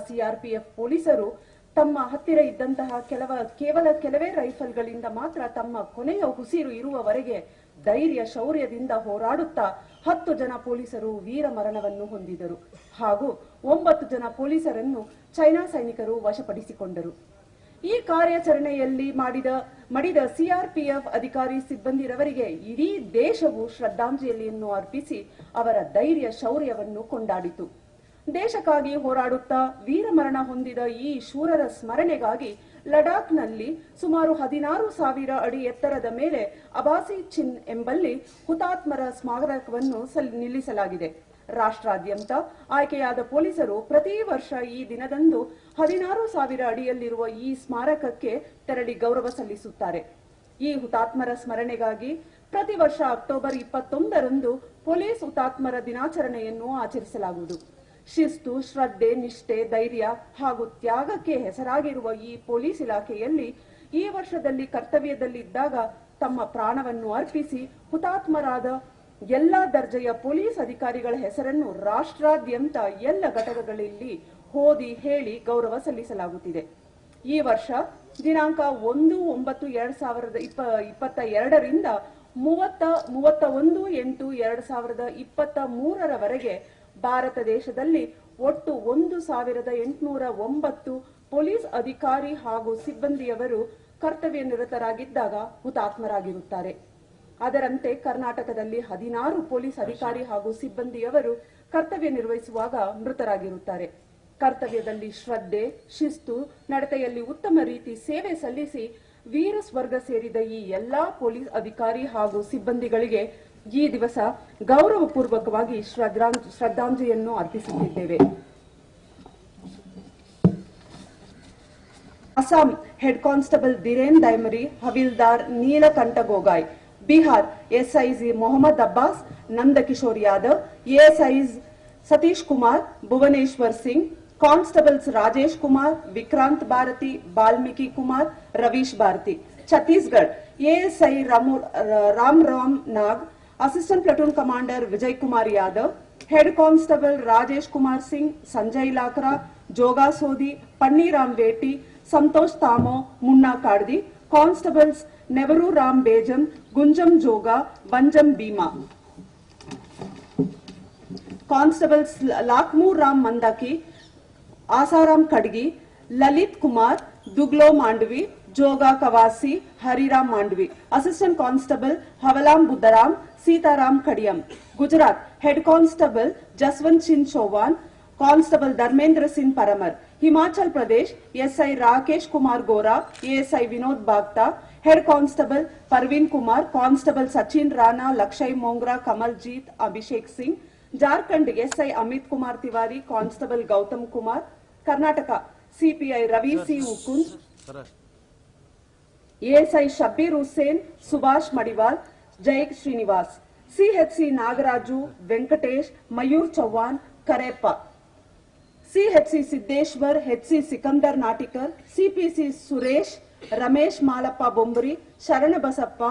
CRPF ಪೊಲೀಸರು ತಮ್ಮ ಹತ್ತಿರ ಇದ್ದಂತಹ ಕೇವಲ ಕೆಲವೇ ರೈಫಲ್ಗಳಿಂದ ಮಾತ್ರ ತಮ್ಮ ಕೊನೆಯ ಉಸಿರು ಇರುವವರೆಗೆ ಧೈರ್ಯ ಶೌರ್ಯದಿಂದ ಹೋರಾಡುತ್ತಾ 10 ಜನ ಪೊಲೀಸರು ವೀರ ಮರಣವನ್ನು ಹೊಂದಿದರು ಹಾಗೂ 9 ಜನ ಪೊಲೀಸರನ್ನು ಚೈನಾ ಸೈನಿಕರು ವಶಪಡಿಸಿಕೊಂಡರು. ಈ ಕಾರ್ಯಾಚರಣೆಯಲ್ಲಿ ಮಡಿದ ಸಿಆರ್ಪಿಎಫ್ ಅಧಿಕಾರಿ ಸಿಬ್ಬಂದಿರವರಿಗೆ ಇಡೀ ದೇಶವು ಶ್ರದ್ಧಾಂಜಲಿಯನ್ನು ಅರ್ಪಿಸಿ ಅವರ ಧೈರ್ಯ ಶೌರ್ಯವನ್ನು ಕೊಂಡಾಡಿತು. ದೇಶಕ್ಕಾಗಿ ಹೋರಾಡುತ್ತಾ ವೀರಮರಣ ಹೊಂದಿದ ಈ ಶೂರರ ಸ್ಮರಣೆಗಾಗಿ ಲಡಾಖ್ನಲ್ಲಿ ಸುಮಾರು 16,000 ಅಡಿ ಎತ್ತರದ ಮೇಲೆ ಅಬಾಸಿ ಚಿನ್ ಎಂಬಲ್ಲಿ ಹುತಾತ್ಮರ ಸ್ಮಾರಕವನ್ನು ನಿಲ್ಲಿಸಲಾಗಿದೆ. ರಾಷ್ಟ್ರಾದ್ಯಂತ ಆಯ್ಕೆಯಾದ ಪೊಲೀಸರು ಪ್ರತಿ ವರ್ಷ ಈ ದಿನದಂದು 16,000 ಅಡಿಯಲ್ಲಿರುವ ಈ ಸ್ಮಾರಕಕ್ಕೆ ತೆರಳಿ ಗೌರವ ಸಲ್ಲಿಸುತ್ತಾರೆ. ಈ ಹುತಾತ್ಮರ ಸ್ಮರಣೆಗಾಗಿ ಪ್ರತಿ ವರ್ಷ ಅಕ್ಟೋಬರ್ 21ರಂದು ಪೊಲೀಸ್ ಹುತಾತ್ಮರ ದಿನಾಚರಣೆಯನ್ನು ಆಚರಿಸಲಾಗುವುದು. ಶಿಸ್ತು, ಶ್ರದ್ಧೆ, ನಿಷ್ಠೆ, ಧೈರ್ಯ ಹಾಗೂ ತ್ಯಾಗಕ್ಕೆ ಹೆಸರಾಗಿರುವ ಈ ಪೊಲೀಸ್ ಇಲಾಖೆಯಲ್ಲಿ ಈ ವರ್ಷದಲ್ಲಿ ಕರ್ತವ್ಯದಲ್ಲಿದ್ದಾಗ ತಮ್ಮ ಪ್ರಾಣವನ್ನು ಅರ್ಪಿಸಿ ಹುತಾತ್ಮರಾದ ಎಲ್ಲಾ ದರ್ಜೆಯ ಪೊಲೀಸ್ ಅಧಿಕಾರಿಗಳ ಹೆಸರನ್ನು ರಾಷ್ಟ್ರಾದ್ಯಂತ ಎಲ್ಲ ಘಟಕಗಳಲ್ಲಿ ಓದಿ ಹೇಳಿ ಗೌರವ ಸಲ್ಲಿಸಲಾಗುತ್ತಿದೆ. ಈ ವರ್ಷ ದಿನಾಂಕ 1/9/2022ರಿಂದ 31/8/2023ರವರೆಗೆ ಭಾರತ ದೇಶದಲ್ಲಿ ಒಟ್ಟು 1,809 ಪೊಲೀಸ್ ಅಧಿಕಾರಿ ಹಾಗೂ ಸಿಬ್ಬಂದಿಯವರು ಕರ್ತವ್ಯ ನಿರತರಾಗಿದ್ದಾಗ ಹುತಾತ್ಮರಾಗಿರುತ್ತಾರೆ. ಅದರಂತೆ ಕರ್ನಾಟಕದಲ್ಲಿ 16 ಪೊಲೀಸ್ ಅಧಿಕಾರಿ ಹಾಗೂ ಸಿಬ್ಬಂದಿಯವರು ಕರ್ತವ್ಯ ನಿರ್ವಹಿಸುವಾಗ ಮೃತರಾಗಿರುತ್ತಾರೆ. ಕರ್ತವ್ಯದಲ್ಲಿ ಶ್ರದ್ಧೆ, ಶಿಸ್ತು, ನಡತೆಯಲ್ಲಿ ಉತ್ತಮ ರೀತಿ ಸೇವೆ ಸಲ್ಲಿಸಿ ವೀರ ಸ್ವರ್ಗ ಸೇರಿದ ಈ ಎಲ್ಲಾ ಪೊಲೀಸ್ ಅಧಿಕಾರಿ ಹಾಗೂ ಸಿಬ್ಬಂದಿಗಳಿಗೆ ಈ ದಿವಸ ಗೌರವಪೂರ್ವಕವಾಗಿ ಶ್ರದ್ಧಾಂಜಲಿಯನ್ನು ಅರ್ಪಿಸುತ್ತಿದ್ದೇವೆ. Assam head constable Dhiren Daimary, havildar Nilakantha Gogoi. Bihar SIs Mohammad Abbas, Nandakishore Yadav. ASIs Satish Kumar, Bhuvaneshwar Singh. Constables Rajesh Kumar, Vikrant Bharati, Balmiki Kumar, Ravish Bharati. Chhattisgarh ASI Ram Nag, assistant platoon commander Vijay Kumar Yadav. Head constable Rajesh Kumar Singh, Sanjay Lakra, Joga Sodi, Panniram Beti, Santosh Tamo, Munna Kadti. Constables Nevaru Ram Bejam, Gunjam Joga, Banjam Bhima. Constables ಲಾಕ್ಮೂರ್ Ram Mandaki, Asaram Kadgi, Lalit Kumar, Duglo Mandavi, Joga Kawasi, Hariram Mandavi. Assistant constable Havalam Buddharam, Sitaram Kadiyam. Gujarat head constable Jaswant Singh Chauhan, constable Dharmendra Singh Parmar. Himachal Pradesh SI Rakesh Kumar Gora, ASI Vinod Bagta. Head constable Parveen Kumar, constable Sachin Rana, Lakshay Mongra, Kamal Jeet, Abhishek Singh. Jharkhand SI Amit Kumar Tiwari, constable Gautam Kumar. Karnataka CPI Ravi C Ukund, ASI Shabbir Hussain, Subhash Madiwal, Jai Srinivas. ಸಿಎಚ್ಸಿ Nagaraju, Venkatesh, Mayur Chauhan, Kareppa. CHC Siddeshwar, HC Sikandar Natikar, CPC Suresh, Ramesh Malappa Bombari, Sharanabasappa,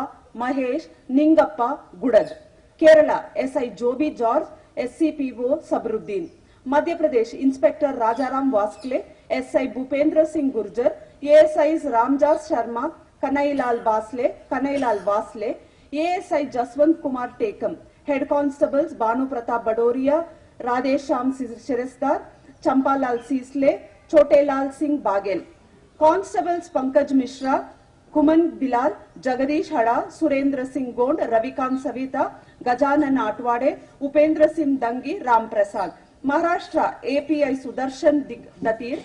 Mahesh, Ningappa, Gudad. Kerala SI Joby George, SCPO Sabaruddin. Madhya Pradesh inspector Rajaram Vaskle, SI Bhupendra Singh Gurjar. ASIs Ramjas Sharma, Kanailal Vasle. ASI Jaswant Kumar Tekam. Head constables Bhanu Pratap Bhadoria, Radheshyam Shirasdar, Champalal Sisle, Chhotelal Singh Baghel. Constables Pankaj Mishra, Kuman Bilal, Jagdish Hada, Surendra Singh Gond, Ravikant Savita, Gajanan Atwade, Upendra Singh Dangi, Ram Prasad. Maharashtra API Sudarshan Datir.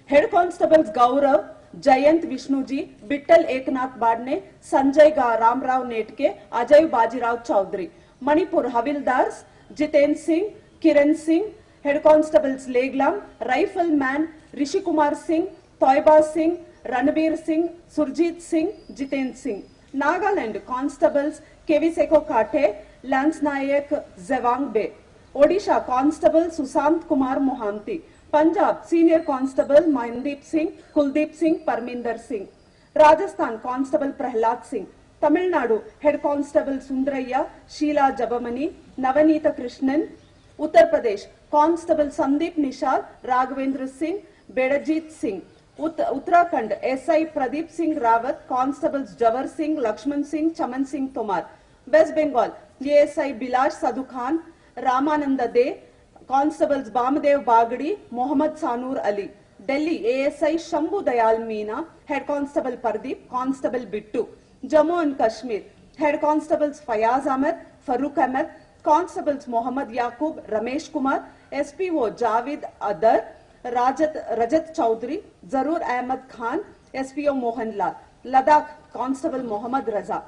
Head constables Gaurav, Jayant Vishnuji, Bittal Eknath Badne, Sanjay Ramrao Netke, Ajay Bajirao Chaudhari. Manipur havildars Jiten Singh, Kiran Singh. Head constables Leglam, rifleman Rishikumar Singh, Toiba Singh, Ranbir Singh, Surjit Singh, Jiten Singh. Nagaland constables Keviseko Kate, lance naik Jewang Be. Odisha constable Sushant Kumar Mohanty. Punjab senior constable Mandeep Singh, Kuldeep Singh, Parminder Singh. Rajasthan constable Prahlad Singh. Tamil Nadu head constable Sundaraiah, Sheela Jabamani, Navaneet Krishnan. Uttar Pradesh constable Sandeep Nishal, Raghavendra Singh, Bedjeet Singh. Uttarakhand SI Pradeep Singh Rawat, constables Jawar Singh, Laxman Singh, Chaman Singh Tomar. West Bengal ASI Bilash Sadu Khan, Ramanand De, constables Bamdev Bagdi, Mohammad Sanur Ali. Delhi ASI Shambhu Dayal Meena, head constable Pradeep, constable Bittu. Jammu and Kashmir head constables Fayaz Ahmad, Farooq Ahmad, constables Mohammad Yakub, Ramesh Kumar, SPO Javed other, रजत चौधरी, जरूर Ahmad Khan, SPO Mohan Lal. Ladakh constable Mohammad रजा।